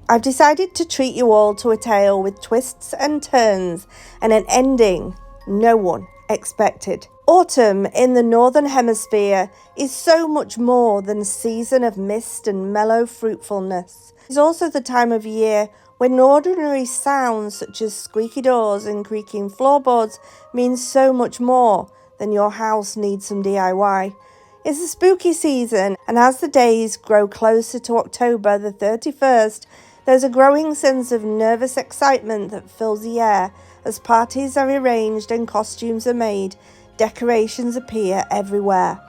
I've decided to treat you all to a tale with twists and turns and an ending no one expected. Autumn in the Northern Hemisphere is so much more than a season of mist and mellow fruitfulness. It's also the time of year when ordinary sounds such as squeaky doors and creaking floorboards mean so much more than your house needs some DIY. It's the spooky season, and as the days grow closer to October the 31st, there's a growing sense of nervous excitement that fills the air as parties are arranged and costumes are made. Decorations appear everywhere.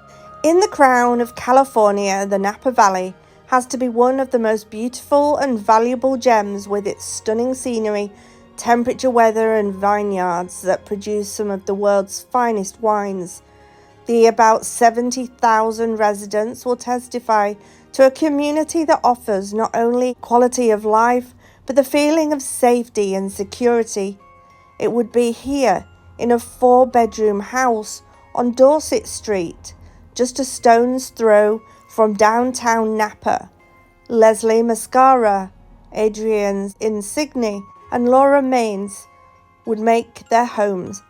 In the crown of California, the Napa Valley has to be one of the most beautiful and valuable gems with its stunning scenery, temperature weather and vineyards that produce some of the world's finest wines. The about 70,000 residents will testify to a community that offers not only quality of life, but the feeling of safety and security. It would be here in a 4-bedroom house on Dorset Street, just a stone's throw from downtown Napa. Leslie Mascara, Adrienne Insigne, and Laura Maines would make their homes.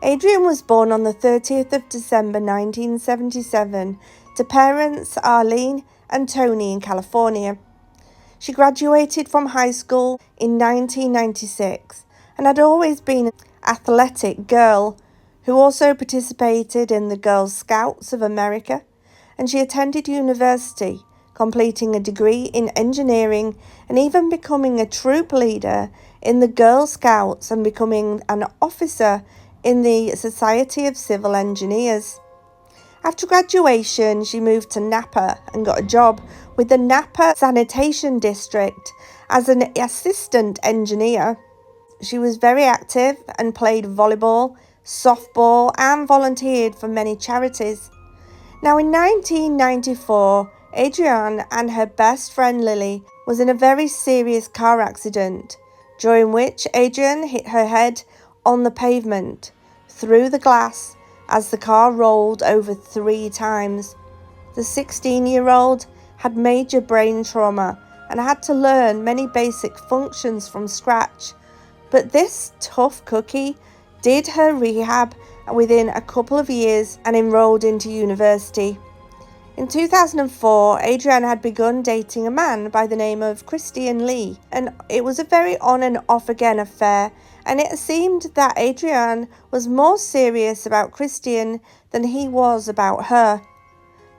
Adrienne was born on the 30th of December 1977 to parents Arlene and Tony in California. She graduated from high school in 1996 and had always been an athletic girl who also participated in the Girl Scouts of America, and she attended university, completing a degree in engineering and even becoming a troop leader in the Girl Scouts and becoming an officer in the Society of Civil Engineers. After graduation, she moved to Napa and got a job with the Napa Sanitation District as an assistant engineer. She was very active and played volleyball, softball, and volunteered for many charities. Now, in 1994, Adrienne and her best friend Lily was in a very serious car accident, during which Adrienne hit her head on the pavement, through the glass, as the car rolled over 3 times. The 16-year-old had major brain trauma and had to learn many basic functions from scratch. But this tough cookie did her rehab within a couple of years and enrolled into university. In 2004, Adrienne had begun dating a man by the name of Christian Lee, and it was a very on and off again affair, and it seemed that Adrienne was more serious about Christian than he was about her.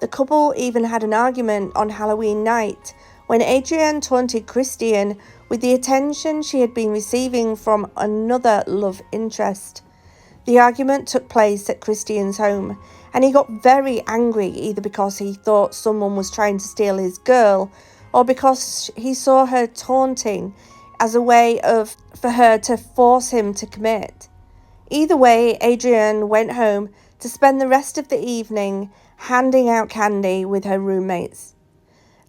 The couple even had an argument on Halloween night when Adrienne taunted Christian with the attention she had been receiving from another love interest. The argument took place at Christian's home, and he got very angry, either because he thought someone was trying to steal his girl or because he saw her taunting as a way for her to force him to commit. Either way, Adrienne went home to spend the rest of the evening handing out candy with her roommates.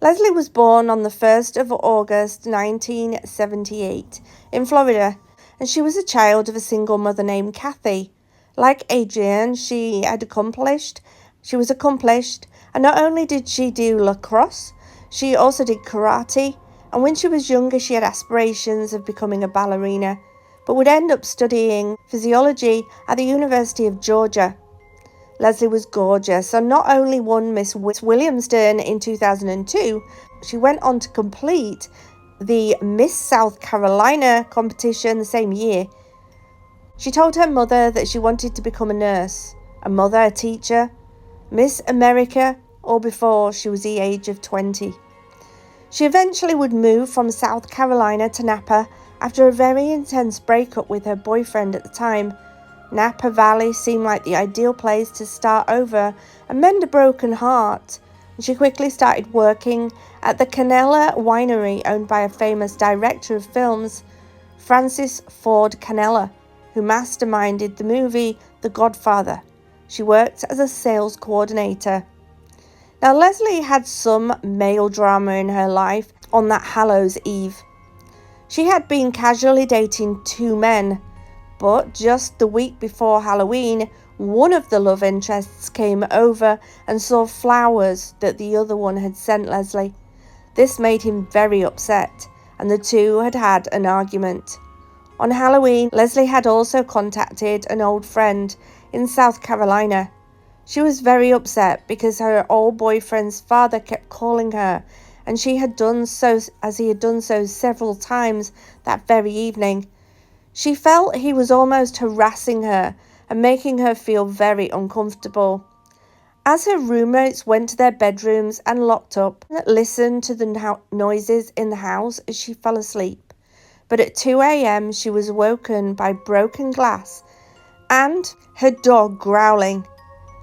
Leslie was born on the 1st of August 1978 in Florida, and she was a child of a single mother named Kathy. Like Adrienne, she was accomplished, and not only did she do lacrosse, she also did karate, and when she was younger she had aspirations of becoming a ballerina, but would end up studying physiology at the University of Georgia. Leslie was gorgeous, and not only won Miss Williamston in 2002, she went on to complete the Miss South Carolina competition the same year. She told her mother that she wanted to become a nurse, a mother, a teacher, Miss America, or before she was the age of 20. She eventually would move from South Carolina to Napa after a very intense breakup with her boyfriend at the time. Napa Valley seemed like the ideal place to start over and mend a broken heart. She quickly started working at the Canella Winery, owned by a famous director of films, Francis Ford Coppola, who masterminded the movie The Godfather. She worked as a sales coordinator. Now, Leslie had some male drama in her life on that Hallows Eve. She had been casually dating 2 men, but just the week before Halloween, one of the love interests came over and saw flowers that the other one had sent Leslie. This made him very upset, and the two had had an argument. On Halloween, Leslie had also contacted an old friend in South Carolina. She was very upset because her old boyfriend's father kept calling her, and she had done so as he had done so several times that very evening. She felt he was almost harassing her and making her feel very uncomfortable. As her roommates went to their bedrooms and locked up, listened to the noises in the house as she fell asleep. But at 2 a.m. she was woken by broken glass and her dog growling.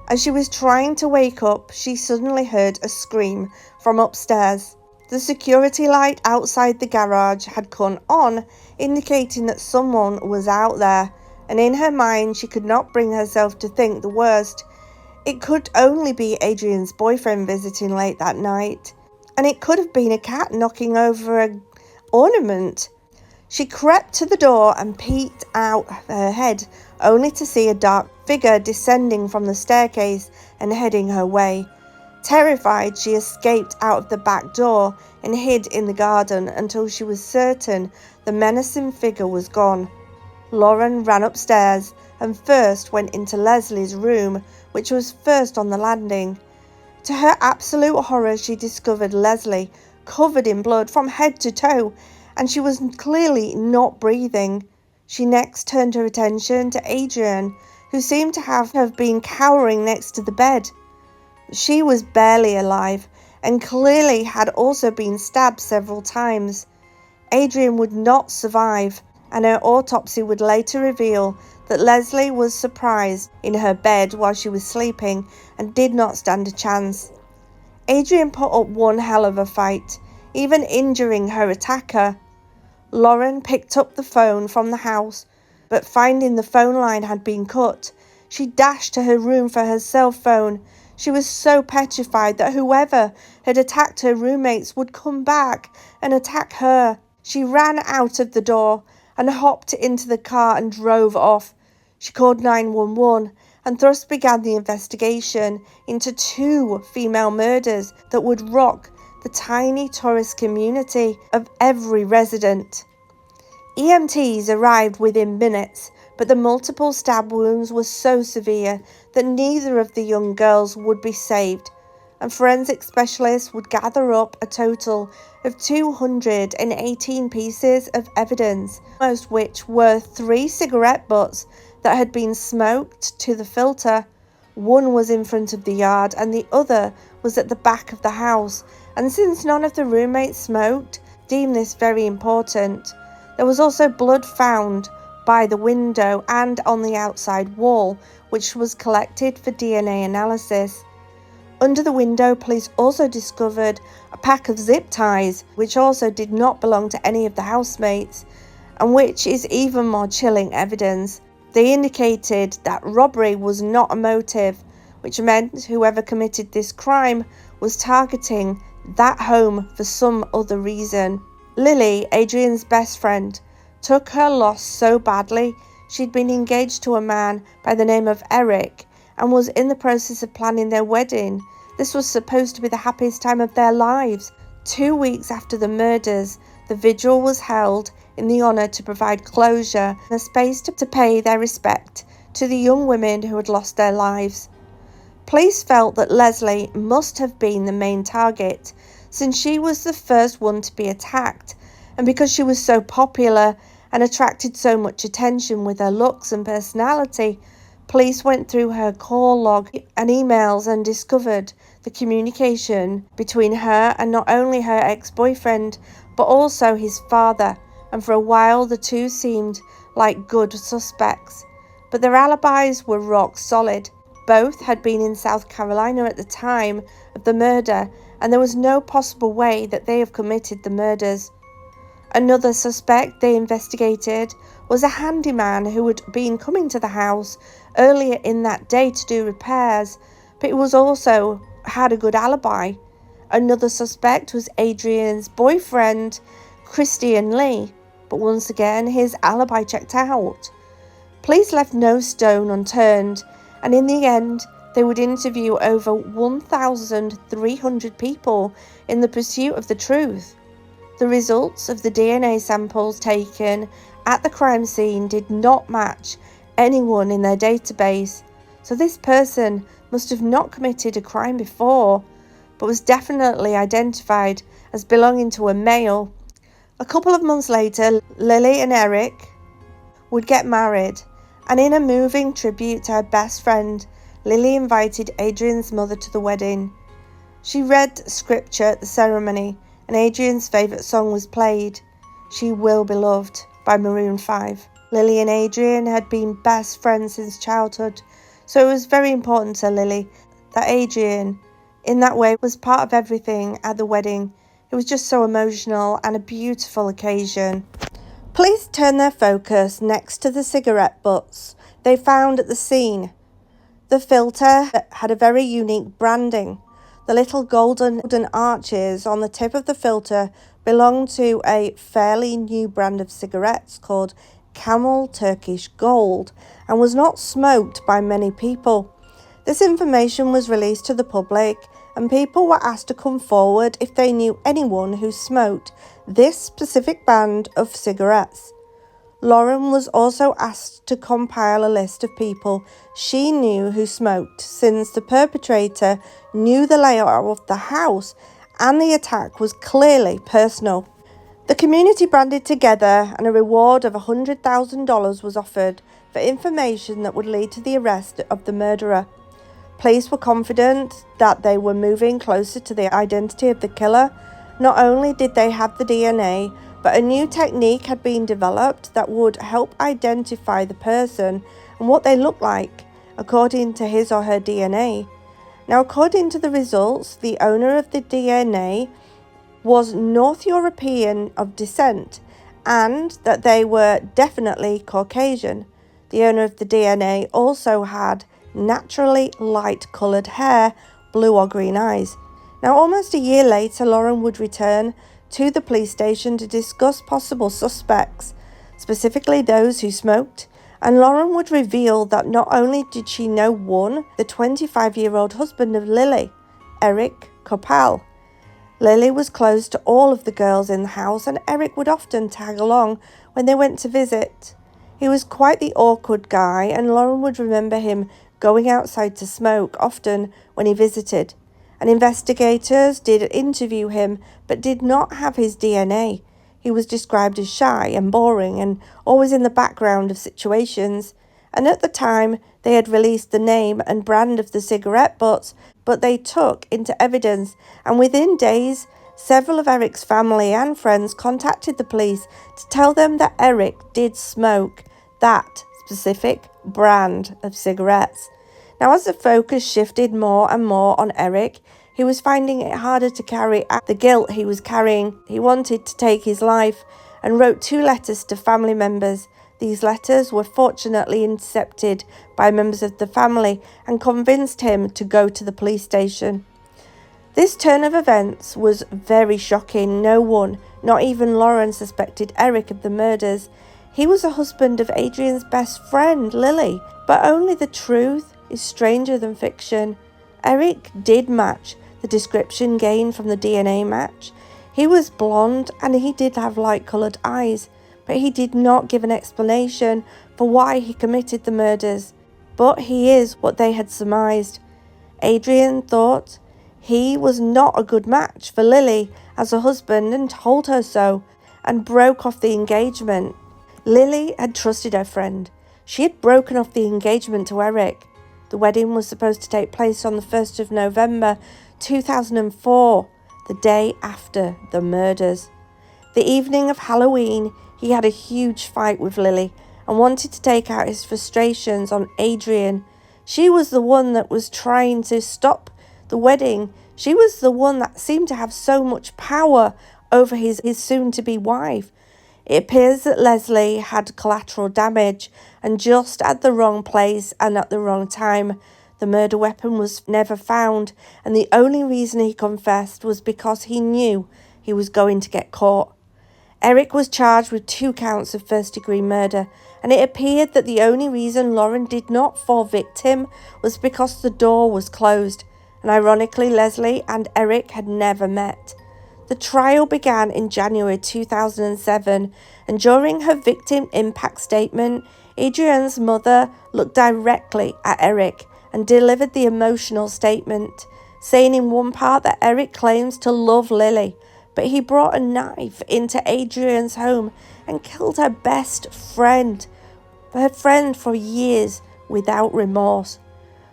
As she was trying to wake up, she suddenly heard a scream from upstairs. The security light outside the garage had come on, indicating that someone was out there, and in her mind she could not bring herself to think the worst. It could only be Adrian's boyfriend visiting late that night, and it could have been a cat knocking over an ornament. She crept to the door and peeked out her head, only to see a dark figure descending from the staircase and heading her way. Terrified, she escaped out of the back door and hid in the garden until she was certain the menacing figure was gone. Lauren ran upstairs and first went into Leslie's room, which was first on the landing. To her absolute horror, she discovered Leslie covered in blood from head to toe, and she was clearly not breathing. She next turned her attention to Adrian, who seemed to have been cowering next to the bed. She was barely alive and clearly had also been stabbed several times. Adrian would not survive, and her autopsy would later reveal that Leslie was surprised in her bed while she was sleeping and did not stand a chance. Adrian put up one hell of a fight, even injuring her attacker. Lauren picked up the phone from the house, but finding the phone line had been cut, she dashed to her room for her cell phone. She was so petrified that whoever had attacked her roommates would come back and attack her. She ran out of the door and hopped into the car and drove off. She called 911 and thus began the investigation into 2 female murders that would rock the tiny tourist community of every resident. EMTs arrived within minutes, but the multiple stab wounds were so severe that neither of the young girls would be saved, and forensic specialists would gather up a total of 218 pieces of evidence, most of which were 3 cigarette butts that had been smoked to the filter. One was in front of the yard and the other was at the back of the house, and since none of the roommates smoked, deemed this very important. There was also blood found by the window and on the outside wall, which was collected for DNA analysis. Under the window, police also discovered a pack of zip ties, which also did not belong to any of the housemates, and which is even more chilling evidence. They indicated that robbery was not a motive, which meant whoever committed this crime was targeting that home for some other reason. Lily, Adrian's best friend, took her loss so badly. She'd been engaged to a man by the name of Eric and was in the process of planning their wedding. This was supposed to be the happiest time of their lives. 2 weeks after the murders, the vigil was held in the honour to provide closure and a space to pay their respect to the young women who had lost their lives. Police felt that Leslie must have been the main target, since she was the first one to be attacked, and because she was so popular and attracted so much attention with her looks and personality, police went through her call log and emails and discovered the communication between her and not only her ex-boyfriend, but also his father, and for a while the two seemed like good suspects. But their alibis were rock solid. Both had been in South Carolina at the time of the murder, and there was no possible way that they have committed the murders. Another suspect they investigated was a handyman who had been coming to the house earlier in that day to do repairs, but he was also had a good alibi. Another suspect was Adrian's boyfriend, Christian Lee, but once again his alibi checked out. Police left no stone unturned, and in the end they would interview over 1,300 people in the pursuit of the truth. The results of the DNA samples taken at the crime scene did not match anyone in their database, so this person must have not committed a crime before, but was definitely identified as belonging to a male. A couple of months later, Lily and Eric would get married, and in a moving tribute to her best friend, Lily invited Adrian's mother to the wedding. She read scripture at the ceremony, and Adrian's favourite song was played, She Will Be Loved by Maroon 5. Lily and Adrian had been best friends since childhood, so it was very important to Lily that Adrian, in that way, was part of everything at the wedding. It was just so emotional and a beautiful occasion. Police turned their focus next to the cigarette butts they found at the scene. The filter had a very unique branding. The little golden arches on the tip of the filter belonged to a fairly new brand of cigarettes called Camel Turkish Gold and was not smoked by many people. This information was released to the public, and people were asked to come forward if they knew anyone who smoked this specific brand of cigarettes. Lauren was also asked to compile a list of people she knew who smoked, since the perpetrator knew the layout of the house and the attack was clearly personal. The community banded together and a reward of $100,000 was offered for information that would lead to the arrest of the murderer. Police were confident that they were moving closer to the identity of the killer. Not only did they have the DNA, but a new technique had been developed that would help identify the person and what they looked like, according to his or her DNA. Now, according to the results, the owner of the DNA was North European of descent, and that they were definitely Caucasian. The owner of the DNA also had naturally light-coloured hair, blue or green eyes. Now, almost a year later, Lauren would return to the police station to discuss possible suspects, specifically those who smoked, and Lauren would reveal that not only did she know one, the 25-year-old husband of Lily, Eric Coppell. Lily was close to all of the girls in the house, and Eric would often tag along when they went to visit. He was quite the awkward guy, and Lauren would remember him going outside to smoke often when he visited. And investigators did interview him, but did not have his DNA. He was described as shy and boring and always in the background of situations. And at the time, they had released the name and brand of the cigarette butts, but they took into evidence, and within days, several of Eric's family and friends contacted the police to tell them that Eric did smoke that specific brand of cigarettes. Now, as the focus shifted more and more on Eric, he was finding it harder to carry out the guilt he was carrying. He wanted to take his life and wrote 2 letters to family members. These letters were fortunately intercepted by members of the family and convinced him to go to the police station. This turn of events was very shocking. No one, not even Lauren, suspected Eric of the murders. He was a husband of Adrian's best friend, Lily, but only the truth is stranger than fiction. Eric did match the description gained from the DNA match. He was blonde and he did have light-coloured eyes, but he did not give an explanation for why he committed the murders. But he is what they had surmised. Adrian thought he was not a good match for Lily as a husband and told her so, and broke off the engagement. Lily had trusted her friend. She had broken off the engagement to Eric. The wedding was supposed to take place on the 1st of November 2004, the day after the murders. The evening of Halloween, he had a huge fight with Lily and wanted to take out his frustrations on Adrian. She was the one that was trying to stop the wedding. She was the one that seemed to have so much power over his soon-to-be wife. It appears that Leslie had collateral damage, and just at the wrong place and at the wrong time. The murder weapon was never found, and the only reason he confessed was because he knew he was going to get caught. Eric was charged with 2 counts of first-degree murder, and it appeared that the only reason Lauren did not fall victim was because the door was closed, and ironically Leslie and Eric had never met. The trial began in January 2007, and during her victim impact statement, Adrian's mother looked directly at Eric and delivered the emotional statement, saying in one part that Eric claims to love Lily, but he brought a knife into Adrian's home and killed her best friend, her friend for years, without remorse.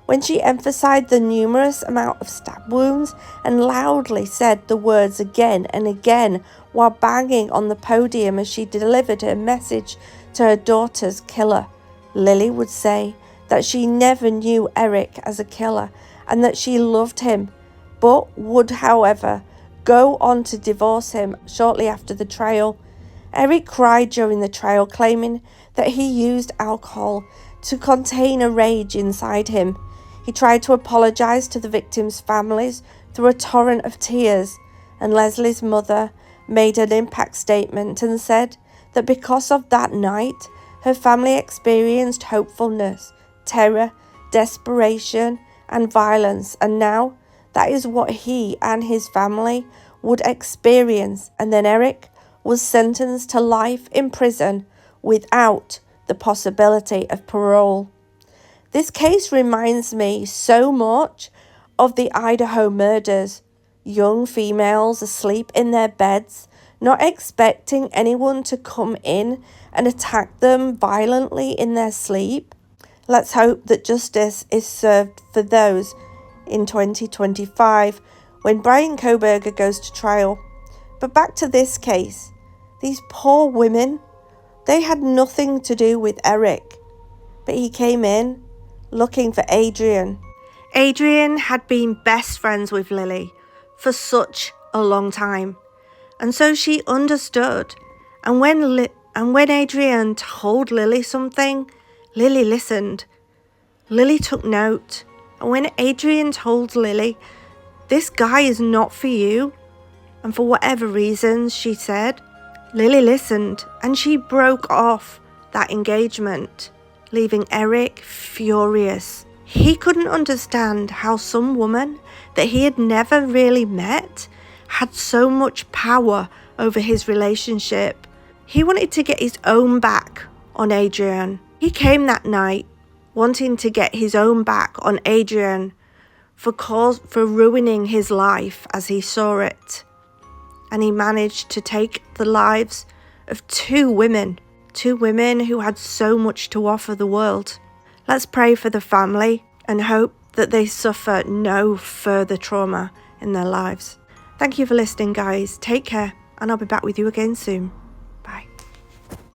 When she emphasized the numerous amount of stab wounds and loudly said the words again and again while banging on the podium as she delivered her message to her daughter's killer, Lily would say that she never knew Eric as a killer and that she loved him, but would, however, go on to divorce him shortly after the trial. Eric cried during the trial, claiming that he used alcohol to contain a rage inside him. He tried to apologize to the victims' families through a torrent of tears, and Leslie's mother made an impact statement and said that because of that night, her family experienced hopefulness, terror, desperation, and violence, and now that is what he and his family would experience. And then Eric was sentenced to life in prison without the possibility of parole. This case reminds me so much of the Idaho murders. Young females asleep in their beds, not expecting anyone to come in and attack them violently in their sleep. Let's hope that justice is served for those in 2025 when Brian Kohberger goes to trial. But back to this case. These poor women, they had nothing to do with Eric, but he came in looking for Adrian. Adrian had been best friends with Lily for such a long time, and so she understood. And when Adrian told Lily something, Lily listened. Lily took note. And when Adrian told Lily, "This guy is not for you," and for whatever reasons she said, Lily listened, and she broke off that engagement, leaving Eric furious. He couldn't understand how some woman that he had never really met had so much power over his relationship. He wanted to get his own back on Adrian. He came that night wanting to get his own back on Adrian for ruining his life as he saw it. And he managed to take the lives of two women who had so much to offer the world. Let's pray for the family and hope that they suffer no further trauma in their lives. Thank you for listening, guys. Take care, and I'll be back with you again soon.